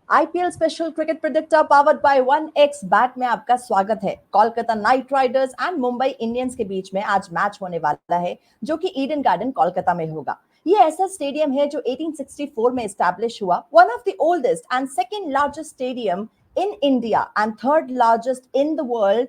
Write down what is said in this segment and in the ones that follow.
IPL special cricket predictor powered by 1x bat में आपका स्वागत है। Kolkata night Riders and Mumbai Indians के बीच में आज मैच होने वाला है, जो कि ईडन गार्डन कोलकाता में होगा। ये ऐसा स्टेडियम है जो 1864 में एस्टैब्लिश हुआ, one of the oldest and second largest stadium in India and third largest in the world.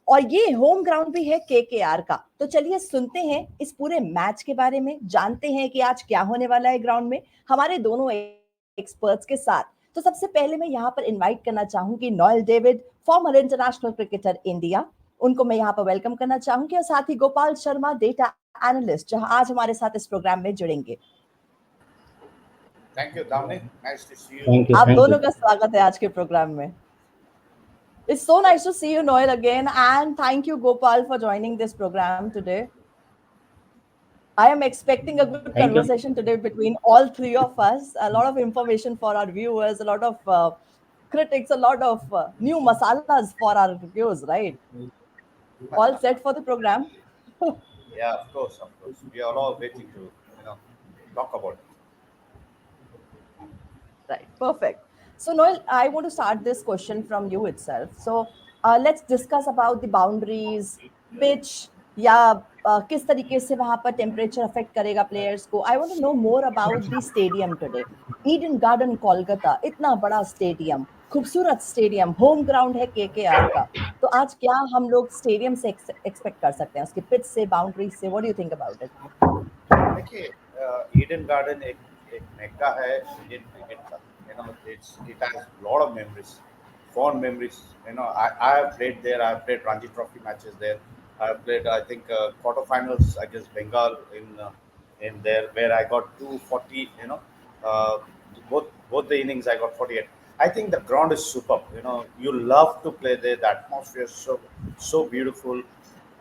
और ये होम ग्राउंड भी है केकेआर का। तो चलिए सुनते हैं इस पूरे मैच के बारे में, जानते हैं कि आज क्या होने वाला है ग्राउंड में हमारे दोनों एक्सपर्ट्स के साथ। तो सबसे पहले मैं यहाँ पर इनवाइट करना चाहूंगी Noel David, farmer international cricketer India. उनको मैं यहाँ पर वेलकम करना चाहूंगी, और साथ ही गोपाल शर्मा, डेटा एनालिस्ट, जो आज हमारे साथ इस प्रोग्राम में जुड़ेंगे। Thank you, Dominic. Nice to see you. आप दोनों का स्वागत है आज के प्रोग्राम में। It's so nice to see you, Noel, again, and thank you, Gopal, for joining this program today. I am expecting a good conversation today between all three of us. A lot of information for our viewers, a lot of critics, a lot of new masalas for our viewers, right? All set for the program? Yeah, of course, of course. We are all waiting to, talk about it. Right, perfect. So, Noel, I want to start this question from you itself. So, let's discuss about the boundaries, pitch, या किस तरीके से वहां पर temperature affect करेगा players को। I want to know more about the stadium today. Eden Garden Kolkata, इतना बड़ा स्टेडियम, खूबसूरत स्टेडियम, होम ग्राउंड है केकेआर का। तो आज क्या हम लोग स्टेडियम से एक्सपेक्ट कर सकते हैं, उसके पिच से, बाउंड्री से? What do you think about it? देखिए, ईडन गार्डन एक मेक्का है इंडियन क्रिकेट का। it has a lot of memories, fond memories. I have played there. I have played Ranji Trophy matches there. I have played, I think, quarterfinals against Bengal in there, where I got 240. Uh, both the innings I got 48. I think the ground is superb. You love to play there. The atmosphere is so beautiful.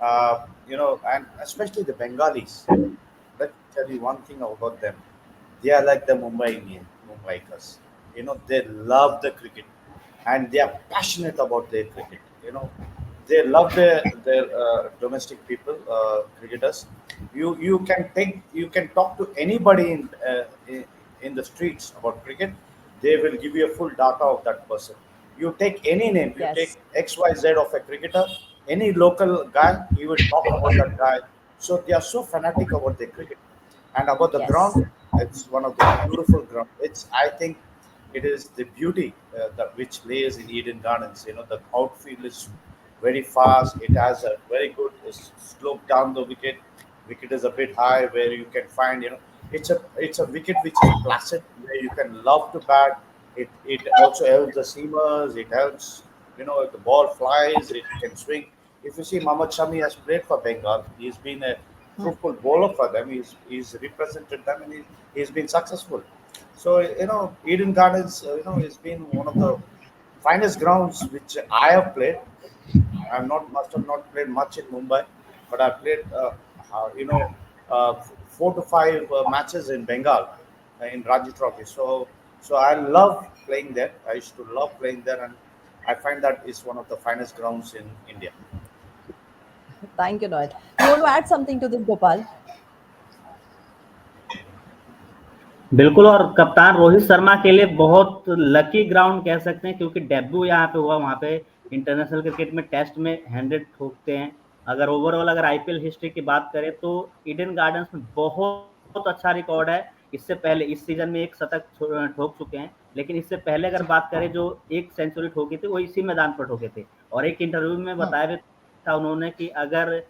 And especially the Bengalis. Let me tell you one thing about them. They are like the Mumbaikars. They love the cricket, and they are passionate about their cricket. They love their domestic people, cricketers. You can talk to anybody in the streets about cricket. They will give you a full data of that person. You take any name, you take Yes. XYZ of a cricketer, any local guy, he will talk about that guy. So they are so fanatic about their cricket. And about the Yes. ground, it's one of the beautiful ground. I think it is the beauty that which lays in Eden Gardens. The outfield is very fast. It has a very good slope down the wicket. Wicket is a bit high where you can find. It's a wicket which is placid where you can love to bat. It also helps the seamers. It helps. If the ball flies, it can swing. If you see, Mohammad Shami has played for Bengal. He's been a fruitful bowler for them. He's represented them, and he's been successful. So Eden Gardens, has been one of the finest grounds which I have played. Must have not played much in Mumbai, but I played uh, you know 4 to 5 matches in Bengal in Ranji Trophy. So I love playing there. I used to love playing there, and I find that is one of the finest grounds in India. Thank you, Noel. You want to add something to this, Gopal? बिल्कुल, और कप्तान रोहित शर्मा के लिए बहुत lucky ground कह सकते हैं, क्योंकि डेब्यू यहाँ पे हुआ। वहाँ पे इंटरनेशनल क्रिकेट में टेस्ट में 100 ठोकते हैं। अगर आईपीएल हिस्ट्री की बात करें तो ईडन गार्डन्स में बहुत अच्छा रिकॉर्ड है। इससे पहले इस सीजन में 1 शतक ठोक चुके हैं, लेकिन इससे पहले अगर बात करें जो 1 सेंचुरी ठोकी थी वो इसी मैदान पर ठोके थे। और एक इंटरव्यू में बताया भी था उन्होंने कि अगर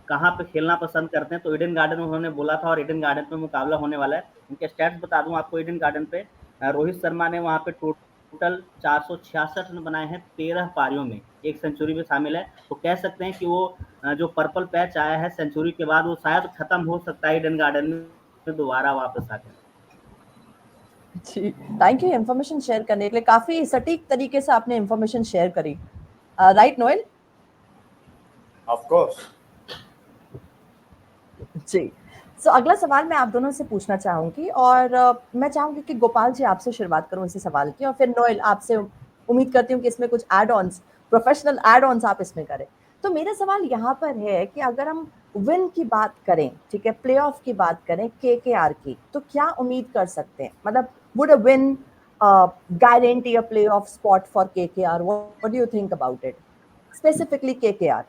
कहाँ पे खेलना पसंद करते हैं तो ईडन गार्डन में उन्होंने बोला था, और ईडन गार्डन पे मुकाबला होने वाला है। उनके स्टैट्स बता दूं आपको। ईडन गार्डन पे रोहित शर्मा ने वहाँ पे टोटल 466 रन बनाए हैं 13 पारियों में, 1 सेंचुरी भी शामिल है। तो कह सकते हैं कि वो जो पर्पल पैच आया है सेंचुरी के बाद, वो शायद खत्म हो सकता है ईडन गार्डन में दोबारा वापस आकर। जी, थैंक यू इन्फॉर्मेशन शेयर करने के लिए। काफी सटीक तरीके से आपने इन्फॉर्मेशन शेयर करी। Right Noel? Of course. जी। सो अगला सवाल मैं आप दोनों से पूछना चाहूंगी, और मैं चाहूंगी कि गोपाल जी आपसे शुरुआत करूं इसी सवाल की, और फिर नोएल आपसे उम्मीद करती हूँ कि इसमें कुछ add ons, professional add ons आप इसमें करें। तो मेरा सवाल यहाँ पर है कि अगर हम विन की बात करें, ठीक है, प्लेऑफ की बात करें केकेआर की, तो क्या उम्मीद कर सकते हैं? मतलब would a win guarantee a playoff spot for KKR? What do you think about it? Specifically KKR.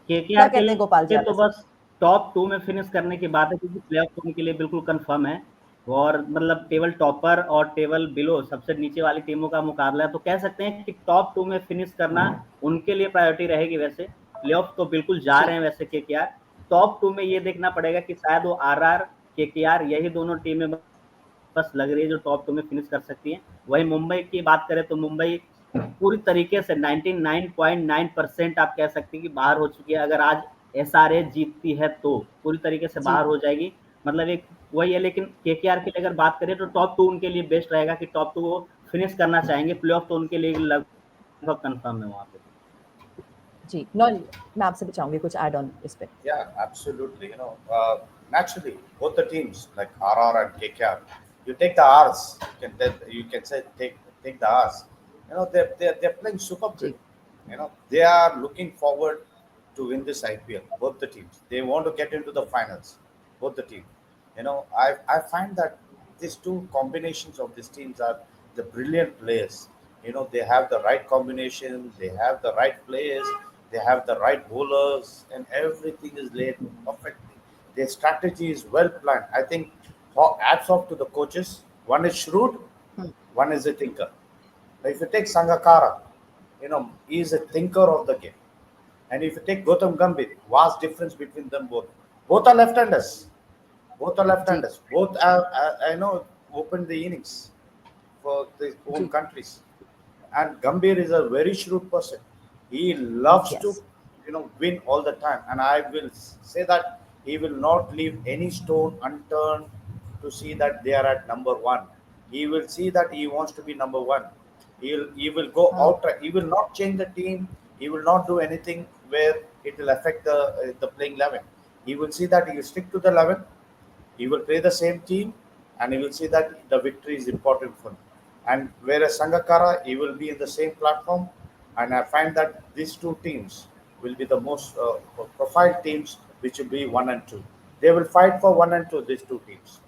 क्या केकेआर के कहते हैं गोपाल जी लिए आप तो इस पे? बस टॉप 2 में फिनिश करने की बात है, क्योंकि प्लेऑफ होने के लिए बिल्कुल कंफर्म है। और मतलब टेबल टॉपर और टेबल बिलो सबसे नीचे वाली टीमों का मुकाबला है, तो कह सकते हैं कि टॉप 2 में फिनिश करना उनके लिए प्रायोरिटी रहेगी। वैसे प्लेऑफ तो बिल्कुल जा जी रहे हैं वैसे केकेआर। टॉप 2 में ये देखना पड़ेगा कि शायद वो आरआर, केकेआर यही दोनों टीमें बस लग रही है जो टॉप 2 में फिनिश कर सकती हैं। वही मुंबई की बात करें तो मुंबई पूरी तरीके से 99.9% आप कह सकते हैं कि बाहर हो चुकी है। अगर आज एसआरए जीतती है तो पूरी तरीके से जी बाहर हो जाएगी। मतलब एक वही है। लेकिन केकेआर की अगर बात करें तो टॉप 2 उनके लिए बेस्ट रहेगा कि टॉप 2 वो फिनिश करना चाहेंगे। प्लेऑफ तो उनके लिए लगभग कंफर्म है वहां पे। जी नॉल, मैं आपसे भी चाहूंगी कुछ ऐड ऑन इस पे। Yeah, absolutely. Naturally, both the teams like RR and KKR, you take the R's. You can say take the R's. They're playing superbly. जी They are looking forward to win this IPL. Both the teams, they want to get into the finals. Both the teams. I find that these two combinations of these teams are the brilliant players. They have the right combination, they have the right players, they have the right bowlers, and everything is laid perfectly. Their strategy is well planned. I think hats off to the coaches. One is shrewd, hmm, one is a thinker. Now, if you take Sangakkara, he is a thinker of the game. And if you take Gautam Gambhir, vast difference between them both. Both are left-handers. Both are जी left-handers. Both are, I know, opened the innings for their own जी countries. And Gambhir is a very shrewd person. He loves to, yes win all the time. And I will say that he will not leave any stone unturned to see that they are at number one. He will see that he wants to be number one. He will go हाँ out. He will not change the team. He will not do anything where it will affect the playing 11. He will see that he will stick to the 11. He will play the same team, and he will see that the victory is important for him. And whereas Sangakkara, he will be in the same platform, and I find that these two teams will be the most profile teams, which will be one and two. They will fight for one and two. These two teams.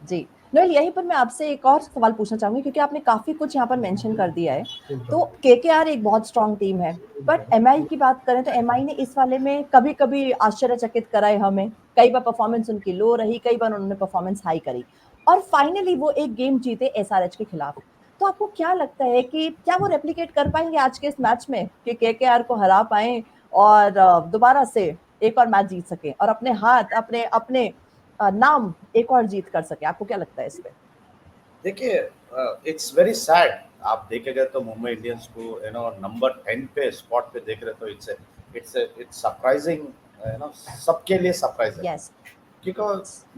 जी Noel, यहीं पर मैं आपसे एक और सवाल पूछना चाहूंगी क्योंकि आपने काफी कुछ यहाँ पर मेंशन कर दिया है। तो केकेआर एक बहुत स्ट्रांग टीम है, बट एमआई की बात करें तो एमआई ने इस वाले में कभी कभी आश्चर्यचकित कराए हमें। कई बार परफॉर्मेंस उनकी लो रही, कई बार उन्होंने परफॉर्मेंस हाई करी, और फाइनली वो एक गेम जीते एसआरएच के खिलाफ। तो आपको क्या लगता है कि क्या वो रेप्लिकेट कर पाएंगे आज के इस मैच में कि केकेआर को हरा पाए और दोबारा से एक और मैच जीत सके और अपने हाथ अपने अपने नाम एक और जीत कर सके? आपको क्या लगता है इस पे? देखिए, इट्स वेरी सैड। आप देखेंगे तो मुंबई इंडियंस को नंबर 10 पे स्पॉट पे देख रहे तो इट्स सरप्राइजिंग। सबके लिए सरप्राइज है। यस क्योंकि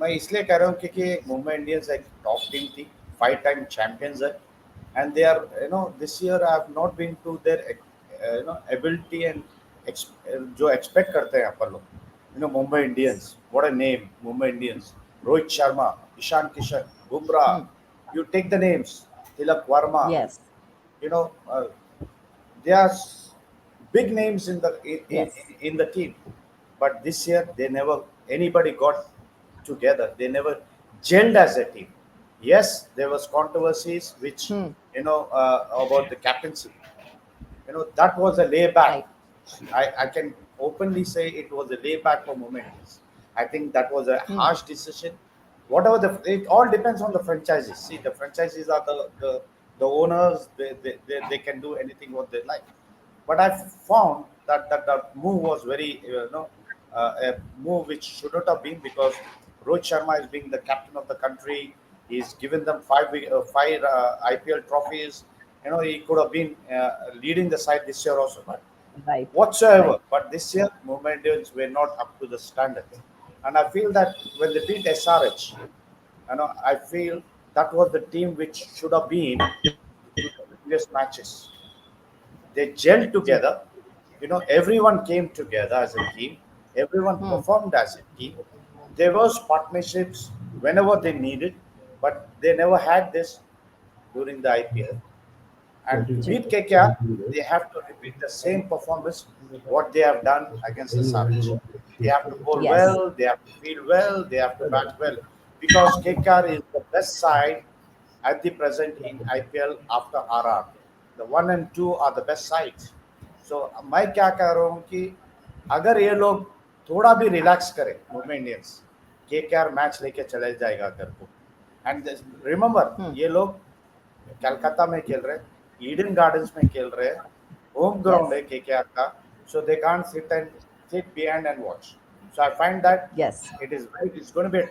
मैं इसलिए कह रहा हूँ क्योंकि मुंबई इंडियंस एक टॉप टीम थी, 5 टाइम चैंपियंस है। And they are this year I have not been to their ability एंड जो एक्सपेक्ट करते हैं अपन लोग। Mumbai Indians, what a name Mumbai Indians. Rohit Sharma, Ishan Kishan, Bumrah, you take the names, Tilak Varma, yes you know, they are big names yes in the team. But this year, they never, anybody got together. They never gelled as a team. Yes, there was controversies which, about the captaincy. That was a layback. Right I can openly say it was a layback for moments. I think that was a harsh decision. Whatever it all depends on the franchises. See, the franchises are the owners. They can do anything what they like. But I found that move was very a move which should not have been, because Rohit Sharma is being the captain of the country. He's given them five IPL trophies. He could have been leading the side this year also, but right whatsoever. Right But this year, Mumbai Indians were not up to the standard. And I feel that when they beat SRH, I feel that was the team which should have been to the previous matches. They gelled जी together. Everyone came together as a team. Everyone performed as a team. There was partnerships whenever they needed, but they never had this during the IPL. And to जी beat KKR, they have to repeat the same performance what they have done against the Savage. They have to bowl yes well, they have to field well, they have to bat well, because KKR is the best side at the present in IPL after RR. The 1 and 2 are the best sides. So मैं क्या कह रहा हूँ कि अगर ये लोग थोड़ा भी रिलैक्स करें मुंबई इंडियंस, KKR मैच लेके चले जाएगा घर को. एंड रिमेंबर ये लोग कलकत्ता में खेल रहे हैं, ईडन गार्डन्स में खेल रहे हैं, होम ग्राउंड है KKR का, so they can't sit behind and watch. So I find that Yes. it's going to be a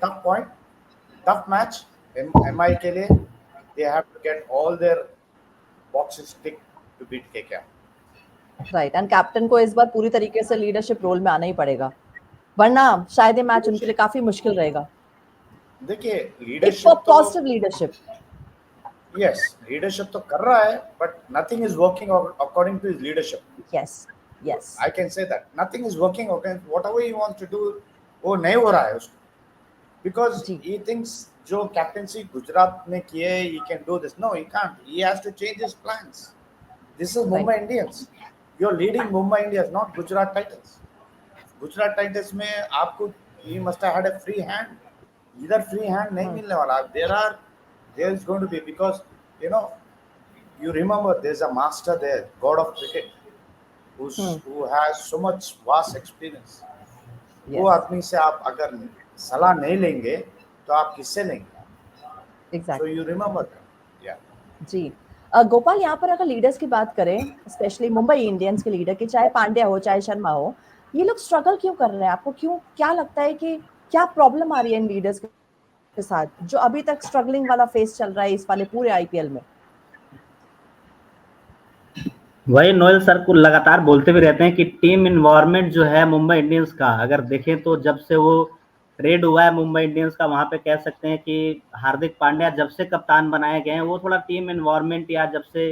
tough match. MI के लिए they have to get all their boxes ticked to beat KKR. Right, and captain को इस बार पूरी तरीके से leadership role में आना ही पड़ेगा, वरना शायद ये मैच उनके लिए काफी मुश्किल रहेगा. देखिए एक लीडरशिप तो पॉजिटिव लीडरशिप. यस लीडरशिप तो कर रहा है, but nothing is working according to his leadership. Yes yes, I can say that nothing is working. Okay, whatever he wants to do, वो नहीं हो रहा है उसको, because जी. he thinks जो कैप्टनसी गुजरात ने किए he can do this. No, he can't. He has to change his plans. This is Mumbai Indians. You're leading Mumbai Indians, not Gujarat Titans. Gujarat Titans में आपको he must have had a free hand. इधर free hand नहीं मिलने वाला. There is going to be, because you know, you remember there's a master there, God of cricket, who has so much vast experience. वो आदमी से आप अगर सलाह नहीं लेंगे तो आप किससे लेंगे? So exactly. you remember that. Yeah. जी. गोपाल, यहाँ पर अगर लीडर्स की बात करें, स्पेशली मुंबई इंडियंस के लीडर की, चाहे पांड्या हो चाहे शर्मा हो, ये लोग स्ट्रगल क्यों कर रहे हैं? आपको क्या लगता है कि क्या प्रॉब्लम आ रही है इन लीडर्स के साथ, जो अभी तक स्ट्रगलिंग वाला फेस चल रहा है इस वाले पूरे आईपीएल में? वही नोएल सर को लगातार बोलते भी रहते हैं कि टीम इन्वायरमेंट जो है मुंबई इंडियंस का, अगर देखें तो जब से वो ट्रेड हुआ है मुंबई इंडियंस का, वहां पे कह सकते हैं कि हार्दिक पांड्या जब से कप्तान बनाए गए हैं, वो थोड़ा टीम इन्वायरमेंट, या जब से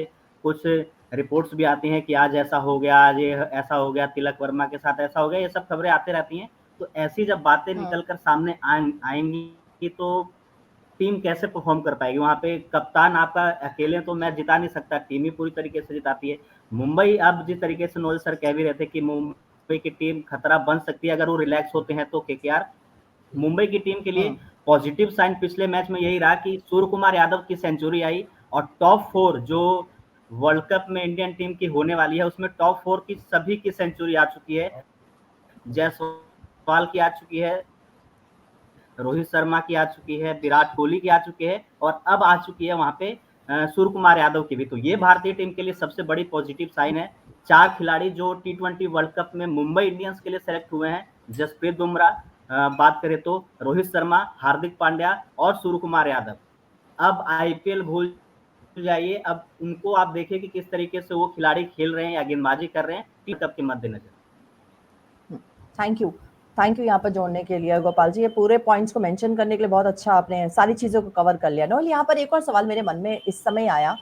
कुछ रिपोर्ट्स भी आती हैं कि आज ऐसा हो गया, आज ये ऐसा हो गया, तिलक वर्मा के साथ ऐसा हो गया, ये सब खबरें आती रहती हैं. तो ऐसी जब बातें निकल कर सामने आएंगी तो टीम कैसे परफॉर्म कर पाएगी? वहां पे कप्तान आपका अकेले तो मैच जिता नहीं सकता, टीम ही पूरी तरीके से जिताती है. मुंबई अब जिस तरीके से नोएल सर कह भी रहे थे कि मुंबई की टीम खतरा बन सकती है अगर वो रिलैक्स होते हैं, तो केकेआर मुंबई की टीम के लिए पॉजिटिव साइन पिछले मैच में यही रहा कि सूर्य कुमार यादव की सेंचुरी आई, और टॉप 4 जो वर्ल्ड कप में इंडियन टीम की होने वाली है उसमें टॉप 4 की सभी की सेंचुरी आ चुकी है. जायसवाल की आ चुकी है, रोहित शर्मा की आ चुकी है, विराट कोहली की आ चुकी है, और अब आ चुकी है वहां पे सूर्य कुमार यादव की भी. तो ये भारतीय टीम के लिए सबसे बड़ी पॉजिटिव साइन है. 4 खिलाड़ी जो T20 वर्ल्ड कप में मुंबई इंडियंस के लिए सेलेक्ट हुए हैं, जसप्रीत बुमराह, बात करें तो रोहित शर्मा, हार्दिक पांड्या और सूर्य कुमार यादव. अब आईपीएल भूल जाइए, अब उनको आप देखिए कि किस तरीके से वो खिलाड़ी खेल रहे हैं या गेंदबाजी कर रहे हैं टी कप के मद्देनजर. थैंक यू यहाँ पर जोड़ने के लिए गोपाल जी. ये पूरे पॉइंट्स को मेंशन करने के लिए बहुत अच्छा आपने सारी चीज़ों को कवर कर लिया. नोएल, यहाँ पर एक और सवाल मेरे मन में इस समय आया,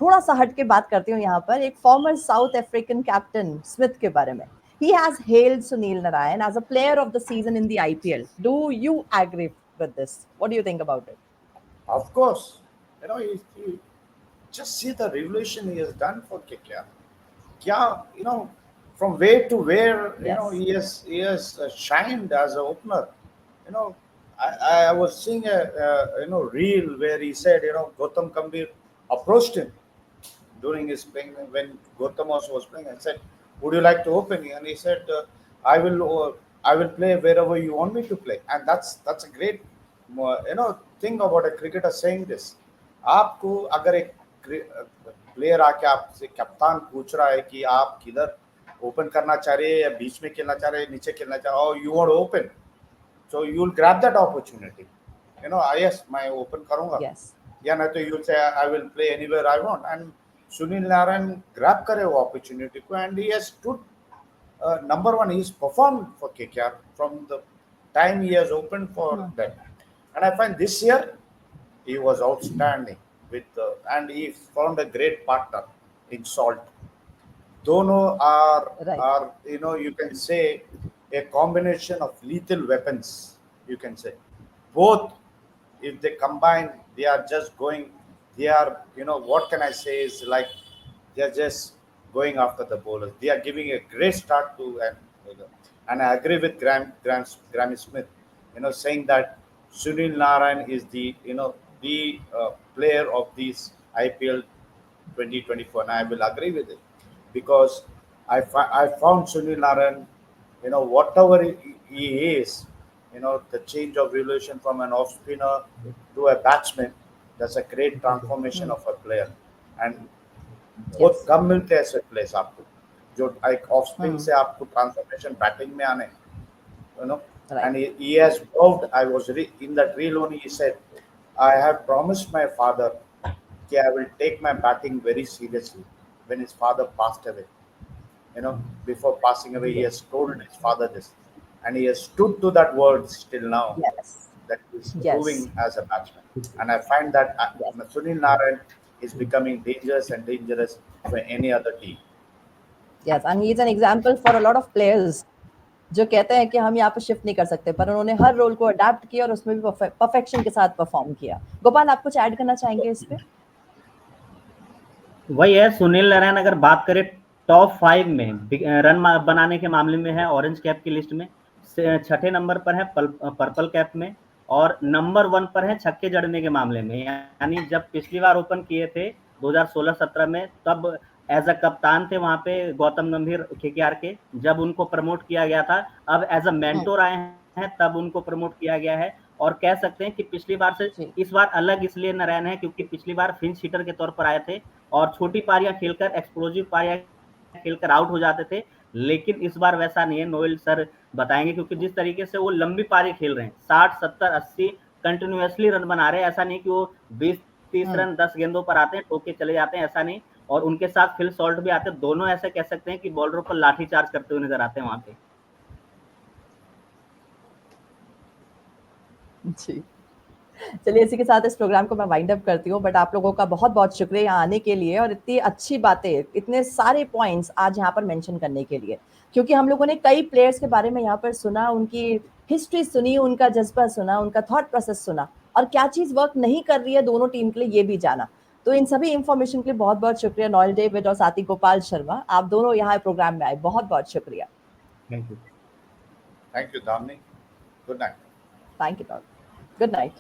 थोड़ा सा हट के बात करती हूँ यहाँ पर. एक farmer south African captain Smith के बारे में. He has hailed Sunil Narayan as a player of the season in the IPL. Do you agree with this? What do you think about it? Of course, you know, you just see the revolution he has done for KKR. Yeah, you know, from where to where, you know, he has shined as an opener. You know, I was seeing a reel where he said, you know, Gautam Gambhir approached him during his playing when Gautam was playing and said, "Would you like to open?" And he said, I will play wherever you want me to play." And that's a great thing about a cricketer saying this. आपको अगर एक player आके आपसे कप्तान पूछ रहा है कि आप किधर ओपन करना चाह रहे हैं, या बीच में खेलना चाह रहे हैं, नीचे खेलना चाह रहे हैं, और you want open, so you will grab that opportunity. You know, yes, मैं ओपन करूंगा, या नहीं तो you will say I will play anywhere I want. And Sunil Narayan grab करे वो opportunity को, and he has stood number one. He's performed for KKR from the time he has opened for them, and I find this year he was outstanding and he found a great partner in Salt. Dono are you know, you can say a combination of lethal weapons. You can say both, if they combine, they are just going. They are, you know, what can I say, is like they are just going after the bowlers. They are giving a great start to, and I agree with Grammy Smith, you know, saying that Sunil Narayan is the the player of this IPL 2024, and I will agree with it because I found Sunil Narayan, whatever he is, the change of relation from an off spinner to a batsman, that's a great transformation of a player. And बहुत Yes. कम मिलते हैं ऐसे place आपको जो एक off spin Hmm. से आपको transformation batting में आने, you know Right. and he has vowed. I was in that reel only, he said, I have promised my father that I will take my batting very seriously when his father passed away. Before passing away, he has told his father this, and he has stood to that word still now, Yes. that he's Yes. improving as a batsman. And I find that Yes. Sunil Narayan is becoming dangerous and dangerous for any other team. Yes. And he's an example for a lot of players जो कहते हैं कि हम यहाँ पे shift नहीं कर सकते, पर उन्होंने हर रोल को अडेप्ट किया और उसमें भी परफेक्शन के साथ परफॉर्म किया। गोपाल, आप कुछ ऐड करना चाहेंगे इस पे? वही है, सुनील नारायण अगर बात करें टॉप 5 में रन बनाने के मामले में है ऑरेंज कैप की लिस्ट में, छठे नंबर पर है पर्पल कैप में, और नंबर 1 पर है छक्के जड़ने के मामले में। यानी जब पिछली बार ओपन किए थे 2016-17 में, तब एज अ कप्तान थे वहां पे गौतम गंभीर केकेआर के, जब उनको प्रमोट किया गया था। अब एज अ मेंटोर आए हैं, तब उनको प्रमोट किया गया है। और कह सकते हैं कि पिछली बार से इस बार अलग इसलिए नारायण है क्योंकि पिछली बार फिंच हिटर के तौर पर आए थे और छोटी पारियां खेलकर, एक्सप्लोजिव पारियां खेलकर आउट हो जाते थे। लेकिन इस बार वैसा नहीं है, नोएल सर बताएंगे, क्योंकि जिस तरीके से वो लंबी पारी खेल रहे हैं, 60, 70, 80 कंटिन्यूअसली रन बना रहे हैं। ऐसा नहीं कि वो 20-30 रन 10 गेंदों पर आते हैं, ठोक के चले जाते हैं, ऐसा नहीं। और उनके साथ फिल सॉल्ट भी आते हैं, दोनों ऐसे कह सकते हैं कि बॉलरों पर लाठी चार्ज करते हुए नजर आते हैं वहां पे। जी। चलिए, इसी के साथ इस प्रोग्राम को मैं वाइंड अप करती हूँ, बट आप लोगों का बहुत-बहुत शुक्रिया यहाँ आने के लिए और इतनी अच्छी बातें, इतने सारे पॉइंट्स आज यहाँ पर मेंशन करने के लिए। क्योंकि हम लोगों ने कई प्लेयर्स के बारे में यहाँ पर सुना, उनकी हिस्ट्री सुनी, उनका जज़्बा सुना, उनका थॉट प्रोसेस सुना और क्या चीज़ वर्क नहीं कर रही है दोनों टीम के लिए, ये भी जाना। तो इन सभी इन्फॉर्मेशन के लिए बहुत-बहुत शुक्रिया नॉयल डेविड और साथ ही गोपाल शर्मा। आप दोनों यहाँ प्रोग्राम में आए, बहुत-बहुत शुक्रिया। Thank you. Thank you, Damni. Good night. Thank you. Good night.